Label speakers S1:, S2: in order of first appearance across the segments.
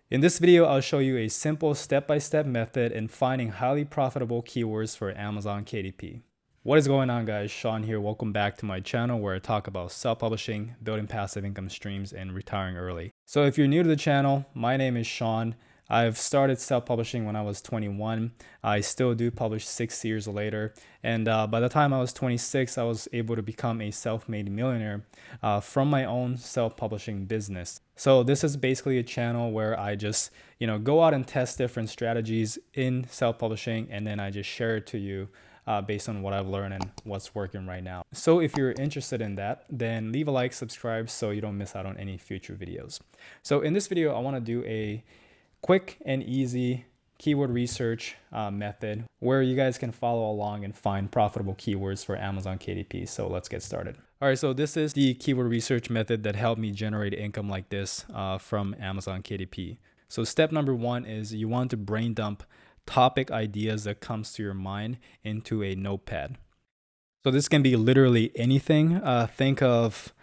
S1: In this video, I'll show you a simple step-by-step method in finding highly profitable keywords for Amazon KDP. What is going on, guys? Sean here. Welcome back to my channel where I talk about self-publishing, building passive income streams, and retiring early. So if you're new to the channel, my name is Sean. I've started self-publishing when I was 21. I still do publish 6 years later. And by the time I was 26, I was able to become a self-made millionaire from my own self-publishing business. So this is basically a channel where I just, go out and test different strategies in self-publishing, and then I just share it to you based on what I've learned and what's working right now. So if you're interested in that, then leave a like, subscribe so you don't miss out on any future videos. So in this video, I want to do a quick and easy keyword research method where you guys can follow along and find profitable keywords for Amazon KDP. So let's get started. All right, so this is the keyword research method that helped me generate income like this from Amazon KDP. So step number one is you want to brain dump topic ideas that comes to your mind into a notepad. So this can be literally anything. Think of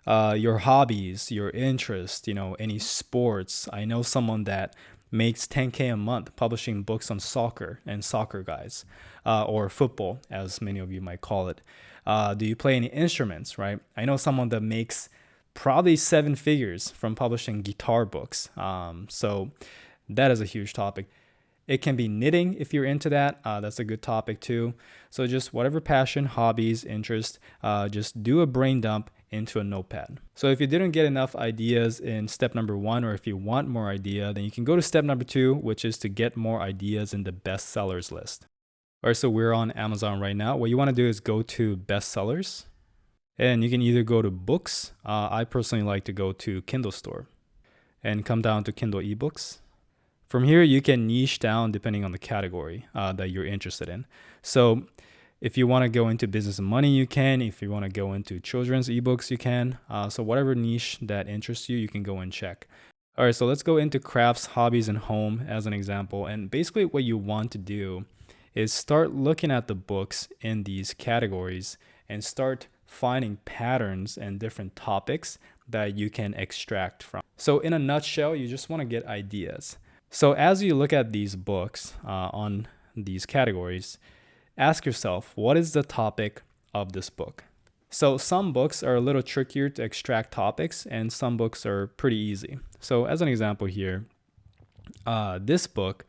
S1: your hobbies, your interests, any sports. I know someone that makes 10K a month publishing books on soccer and soccer guys, or football, as many of you might call it. Do you play any instruments, right? I know someone that makes probably 7 figures from publishing guitar books. So that is a huge topic. It can be knitting if you're into that. That's a good topic too. So just whatever passion, hobbies, interest, just do a brain dump into a notepad. So if you didn't get enough ideas in step number one, or if you want more idea, then you can go to step number two, which is to get more ideas in the bestsellers list. All right, so we're on Amazon right now. What you want to do is go to bestsellers, and you can either go to books. I personally like to go to Kindle store and come down to Kindle ebooks. From here, you can niche down depending on the category that you're interested in. So if you want to go into business and money, you can. If you want to go into children's ebooks, you can. So whatever niche that interests you, you can go and check. All right, so let's go into crafts, hobbies, and home as an example. And basically what you want to do is start looking at the books in these categories and start finding patterns and different topics that you can extract from. So in a nutshell, you just want to get ideas. So as you look at these books on these categories, ask yourself, what is the topic of this book? So some books are a little trickier to extract topics, and some books are pretty easy. So as an example here, this book,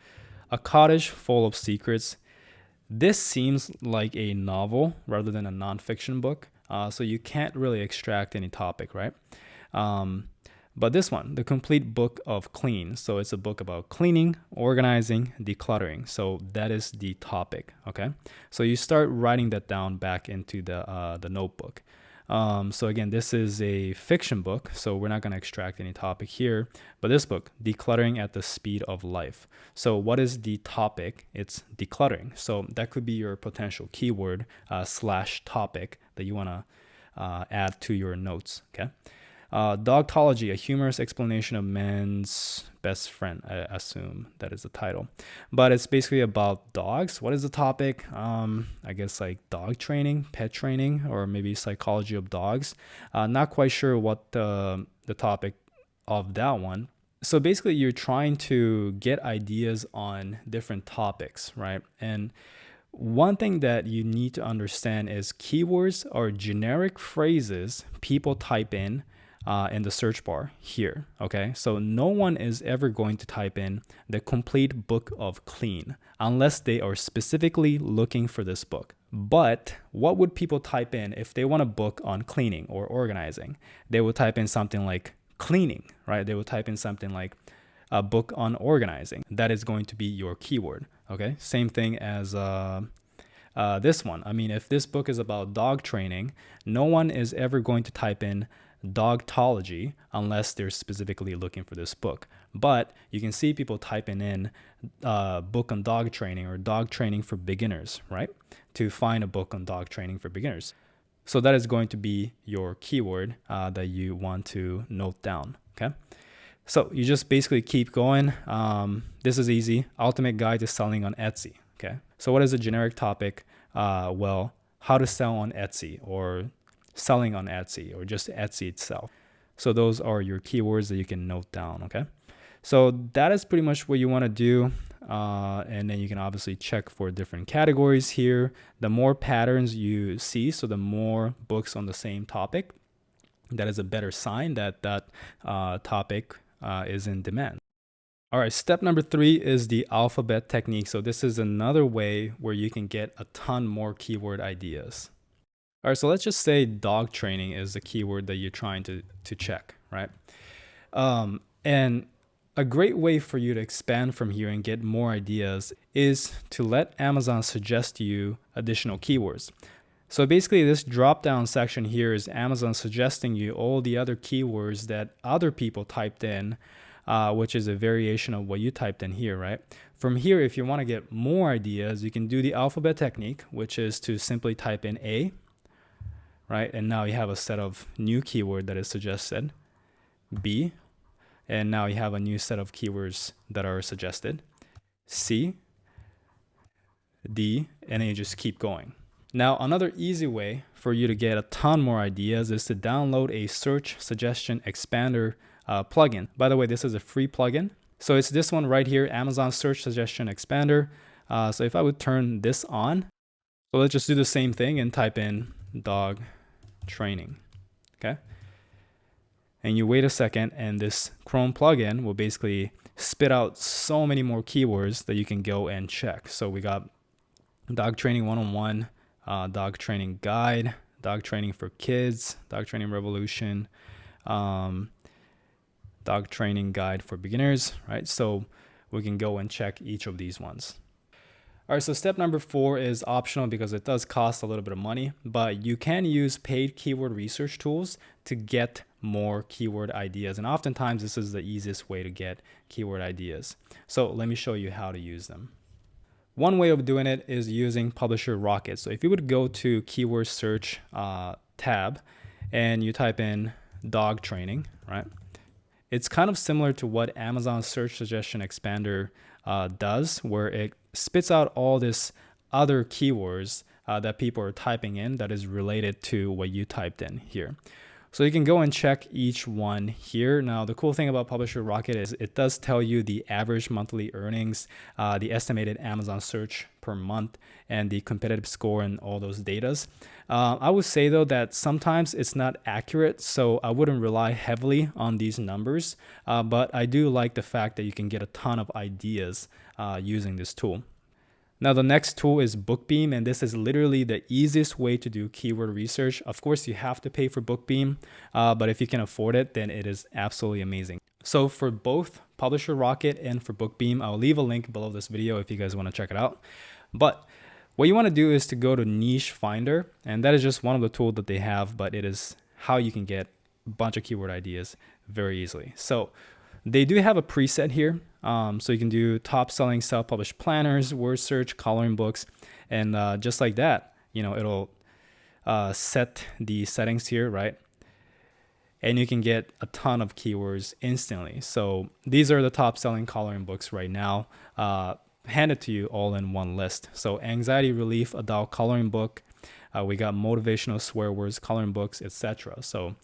S1: A Cottage Full of Secrets, this seems like a novel rather than a nonfiction book. So you can't really extract any topic, right? But this one, The Complete Book of Clean. So it's a book about cleaning, organizing, decluttering. So that is the topic, okay? So you start writing that down back into the notebook. So again, this is a fiction book, so we're not going to extract any topic here. But this book, Decluttering at the Speed of Life. So what is the topic? It's decluttering. So that could be your potential keyword slash topic that you want to add to your notes, okay? Dogtology, a humorous explanation of man's best friend. I assume that is the title, but it's basically about dogs. What is the topic? I guess like dog training, pet training, or maybe psychology of dogs. Not quite sure what the topic of that one. So basically you're trying to get ideas on different topics, right? And one thing that you need to understand is keywords are generic phrases people type in the search bar here, okay? So no one is ever going to type in The Complete Book of Clean unless they are specifically looking for this book. But what would people type in if they want a book on cleaning or organizing? They would type in something like cleaning, right? They would type in something like a book on organizing. That is going to be your keyword, okay? Same thing as this one. I mean, if this book is about dog training, no one is ever going to type in Dogtology unless they're specifically looking for this book. But you can see people typing in book on dog training or dog training for beginners, right? To find a book on dog training for beginners. So that is going to be your keyword that you want to note down, okay? So you just basically keep going. This is easy. Ultimate Guide to Selling on Etsy, okay? So what is a generic topic? Well, how to sell on Etsy, or selling on Etsy, or just Etsy itself. So those are your keywords that you can note down, okay? So that is pretty much what you want to do. And then you can obviously check for different categories here. The more patterns you see, so the more books on the same topic, that is a better sign that that topic is in demand. All right, step number 3 is the alphabet technique. So this is another way where you can get a ton more keyword ideas. All right, so let's just say dog training is the keyword that you're trying to check, right? And a great way for you to expand from here and get more ideas is to let Amazon suggest to you additional keywords. So basically this drop down section here is Amazon suggesting you all the other keywords that other people typed in, which is a variation of what you typed in here, right? From here, if you want to get more ideas, you can do the alphabet technique, which is to simply type in A, right? And now you have a set of new keyword that is suggested, B, and now you have a new set of keywords that are suggested, C, D, and then you just keep going. Now, another easy way for you to get a ton more ideas is to download a search suggestion expander plugin. By the way, this is a free plugin. So it's this one right here, Amazon Search Suggestion Expander. So if I would turn this on, so let's just do the same thing and type in dog training, okay? And you wait a second and this Chrome plugin will basically spit out so many more keywords that you can go and check. So we got dog training 101, dog training guide, dog training for kids, dog training revolution, dog training guide for beginners, right? So we can go and check each of these ones. All right, so step number 4 is optional because it does cost a little bit of money, but you can use paid keyword research tools to get more keyword ideas. And oftentimes this is the easiest way to get keyword ideas. So let me show you how to use them. One way of doing it is using Publisher Rocket. So if you would go to keyword search tab and you type in dog training, right? It's kind of similar to what Amazon Search Suggestion Expander does, where it spits out all this other keywords that people are typing in that is related to what you typed in here. So you can go and check each one here. Now, the cool thing about Publisher Rocket is it does tell you the average monthly earnings, the estimated Amazon search per month, and the competitive score and all those datas. I would say though that sometimes it's not accurate, so I wouldn't rely heavily on these numbers, but I do like the fact that you can get a ton of ideas using this tool. Now, the next tool is Bookbeam, and this is literally the easiest way to do keyword research. Of course, you have to pay for Bookbeam, but if you can afford it, then it is absolutely amazing. So for both Publisher Rocket and for Bookbeam, I'll leave a link below this video if you guys want to check it out. But what you want to do is to go to Niche Finder, and that is just one of the tools that they have, but it is how you can get a bunch of keyword ideas very easily. So they do have a preset here. So you can do top selling self-published planners, word search, coloring books, and just like that, you know, it'll set the settings here, right? And you can get a ton of keywords instantly. So these are the top selling coloring books right now, handed to you all in one list. So anxiety relief, adult coloring book, we got motivational swear words, coloring books, etc. So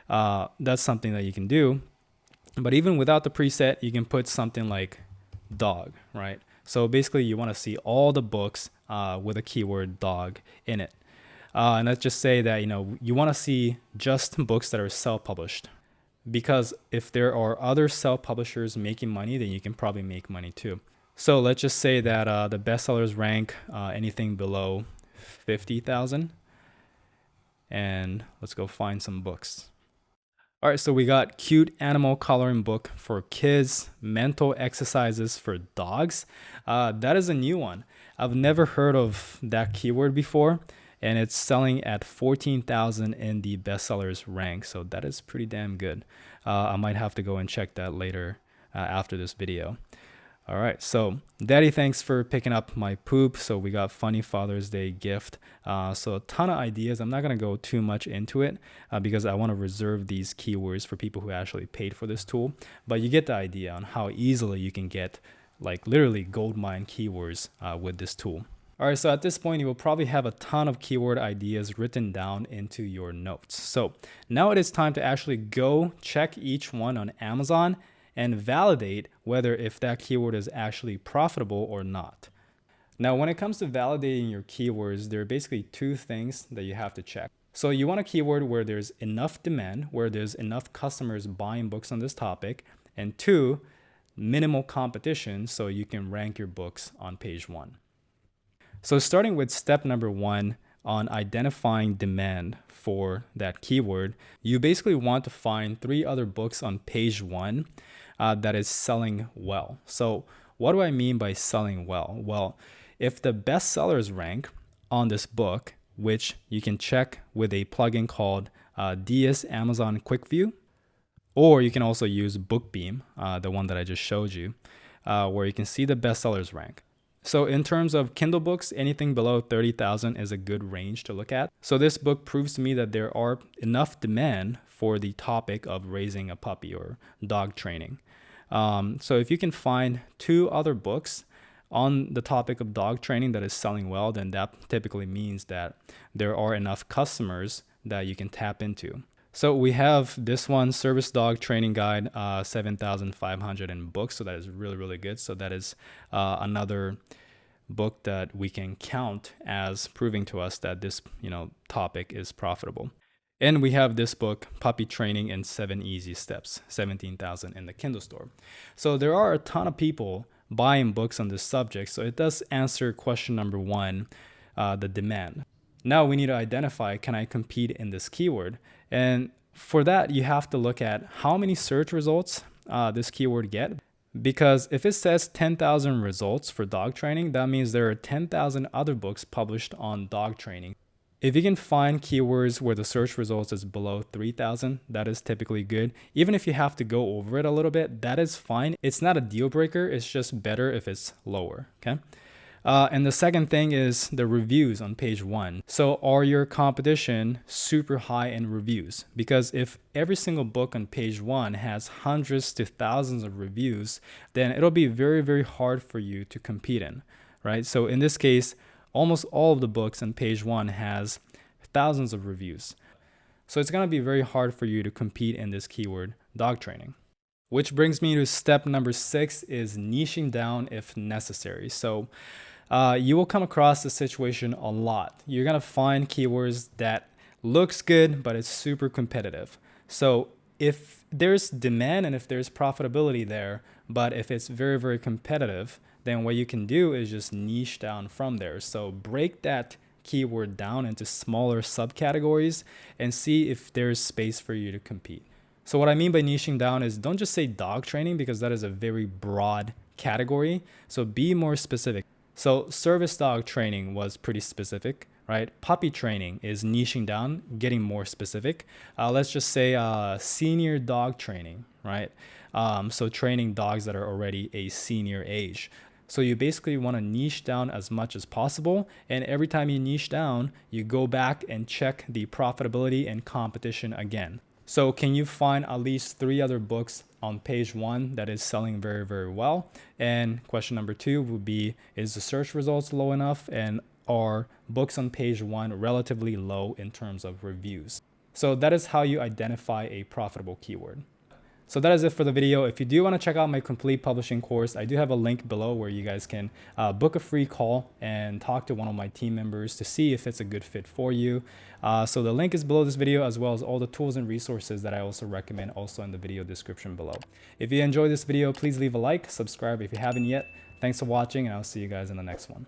S1: that's something that you can do. But even without the preset, you can put something like dog, right? So basically you want to see all the books with a keyword dog in it. And let's just say that, you know, you want to see just books that are self-published, because if there are other self-publishers making money, then you can probably make money too. So let's just say that the bestsellers rank anything below 50,000, and let's go find some books. All right, so we got cute animal coloring book for kids, mental exercises for dogs. That is a new one. I've never heard of that keyword before, and it's selling at 14,000 in the bestsellers rank. So that is pretty damn good. I might have to go and check that later after this video. All right, so Daddy, thanks for picking up my poop. So we got funny Father's Day gift. So a ton of ideas. I'm not gonna go too much into it because I want to reserve these keywords for people who actually paid for this tool. But you get the idea on how easily you can get like literally goldmine keywords with this tool. All right, so at this point, you will probably have a ton of keyword ideas written down into your notes. So now it is time to actually go check each one on Amazon and validate whether if that keyword is actually profitable or not. Now, when it comes to validating your keywords, there are basically two things that you have to check. So you want a keyword where there's enough demand, where there's enough customers buying books on this topic, and two, minimal competition so you can rank your books on page 1. So starting with step number 1 on identifying demand for that keyword, you basically want to find 3 other books on page 1 that is selling well. So what do I mean by selling well? Well, if the bestsellers rank on this book, which you can check with a plugin called DS Amazon Quick View, or you can also use Bookbeam, the one that I just showed you, where you can see the bestsellers rank. So in terms of Kindle books, anything below 30,000 is a good range to look at. So this book proves to me that there are enough demand for the topic of raising a puppy or dog training. So if you can find 2 other books on the topic of dog training that is selling well, then that typically means that there are enough customers that you can tap into. So we have this one, Service Dog Training Guide, 7,500 in books. So that is really, really good. So that is another book that we can count as proving to us that this, topic is profitable. And we have this book, Puppy Training in 7 Easy Steps, 17,000 in the Kindle store. So there are a ton of people buying books on this subject. So it does answer question number 1, the demand. Now we need to identify, can I compete in this keyword? And for that, you have to look at how many search results this keyword get. Because if it says 10,000 results for dog training, that means there are 10,000 other books published on dog training. If you can find keywords where the search results is below 3,000, that is typically good. Even if you have to go over it a little bit, that is fine. It's not a deal breaker. It's just better if it's lower, okay? And the second thing is the reviews on page 1. So are your competition super high in reviews? Because if every single book on page 1 has hundreds to thousands of reviews, then it'll be very, very hard for you to compete in, right? So in this case, almost all of the books on page 1 has thousands of reviews. So it's going to be very hard for you to compete in this keyword, dog training. Which brings me to step number 6 is niching down if necessary. So you will come across this situation a lot. You're going to find keywords that looks good, but it's super competitive. So if there's demand and if there's profitability there, but if it's very, very competitive, then what you can do is just niche down from there. So break that keyword down into smaller subcategories and see if there's space for you to compete. So what I mean by niching down is don't just say dog training because that is a very broad category. So be more specific. So service dog training was pretty specific, right? Puppy training is niching down, getting more specific. Let's just say senior dog training, right? So training dogs that are already a senior age. So you basically want to niche down as much as possible. And every time you niche down, you go back and check the profitability and competition again. So can you find at least 3 other books on page 1 that is selling very, very well? And question number 2 would be, is the search results low enough? And are books on page 1 relatively low in terms of reviews? So that is how you identify a profitable keyword. So that is it for the video. If you do want to check out my complete publishing course, I do have a link below where you guys can book a free call and talk to one of my team members to see if it's a good fit for you. So the link is below this video, as well as all the tools and resources that I also recommend also in the video description below. If you enjoyed this video, please leave a like, subscribe if you haven't yet. Thanks for watching, and I'll see you guys in the next one.